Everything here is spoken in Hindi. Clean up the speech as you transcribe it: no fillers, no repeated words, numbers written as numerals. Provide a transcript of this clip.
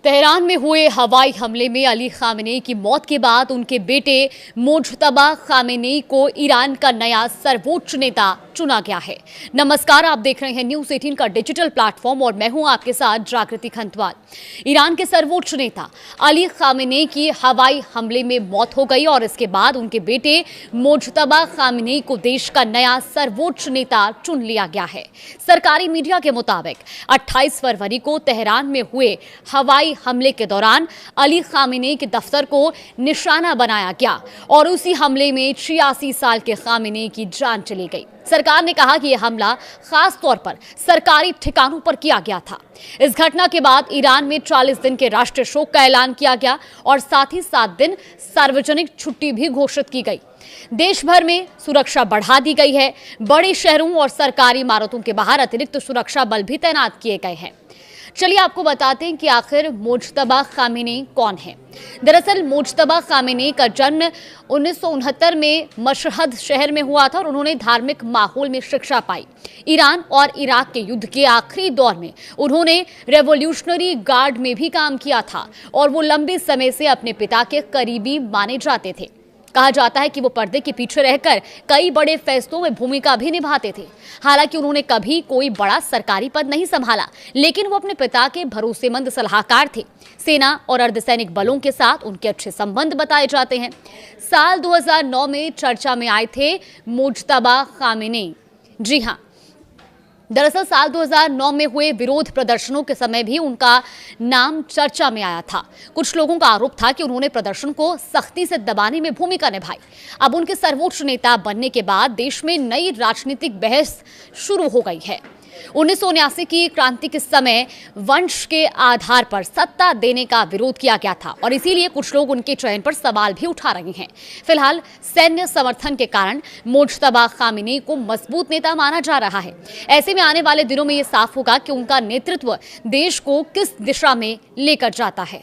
तेहरान में हुए हवाई हमले में अली खामेनेई की मौत के बाद उनके बेटे मुज्तबा खामेनेई को ईरान का नया सर्वोच्च नेता चुना गया है। नमस्कार, आप देख रहे हैं न्यूज़ 18 का डिजिटल प्लेटफॉर्म और मैं हूं आपके साथ जागृति खंतवाल। ईरान के सर्वोच्च नेता अली खामेनेई की हवाई हमले में मौत हो गई और इसके बाद उनके बेटे मुज्तबा खामेनेई को देश का नया सर्वोच्च नेता चुन लिया गया है। सरकारी मीडिया के मुताबिक 28 फरवरी को तेहरान में हुए हवाई हमले के दौरान अली खामेनेई के दफ्तर को निशाना बनाया गया और उसी हमले में 86 साल के खामेनेई की जान चली गई। सरकार ने कहा कि यह हमला खास तौर पर सरकारी ठिकानों पर किया गया था। इस घटना के बाद ईरान में 40 दिन के राष्ट्रीय शोक का ऐलान किया गया और साथ ही 7 दिन सार्वजनिक छुट्टी भी घोषित की गई। देश भर में सुरक्षा बढ़ा दी गई है। बड़े शहरों और सरकारी इमारतों के बाहर अतिरिक्त सुरक्षा बल भी तैनात किए गए हैं। चलिए आपको बताते हैं कि आखिर मुज्तबा खामेनेई कौन है। दरअसल मुज्तबा खामेनेई का जन्म 1969 में मशहद शहर में हुआ था और उन्होंने धार्मिक माहौल में शिक्षा पाई। ईरान और इराक के युद्ध के आखिरी दौर में उन्होंने रेवोल्यूशनरी गार्ड में भी काम किया था और वो लंबे समय से अपने पिता के करीबी माने जाते थे। कहा जाता है कि वो पर्दे के पीछे रहकर कई बड़े फैसलों में भूमिका भी निभाते थे। हालांकि उन्होंने कभी कोई बड़ा सरकारी पद नहीं संभाला, लेकिन वो अपने पिता के भरोसेमंद सलाहकार थे। सेना और अर्धसैनिक बलों के साथ उनके अच्छे संबंध बताए जाते हैं। साल 2009 में चर्चा में आए थे मुज्तबा खामेनेई। जी हाँ, दरअसल साल 2009 में हुए विरोध प्रदर्शनों के समय भी उनका नाम चर्चा में आया था। कुछ लोगों का आरोप था कि उन्होंने प्रदर्शन को सख्ती से दबाने में भूमिका निभाई। अब उनके सर्वोच्च नेता बनने के बाद देश में नई राजनीतिक बहस शुरू हो गई है। 1979 की क्रांति के समय वंश के आधार पर सत्ता देने का विरोध किया गया था और इसीलिए कुछ लोग उनके चयन पर सवाल भी उठा रहे हैं। फिलहाल सैन्य समर्थन के कारण मुज्तबा खामेनेई को मजबूत नेता माना जा रहा है। ऐसे में आने वाले दिनों में ये साफ होगा कि उनका नेतृत्व देश को किस दिशा में लेकर जाता है।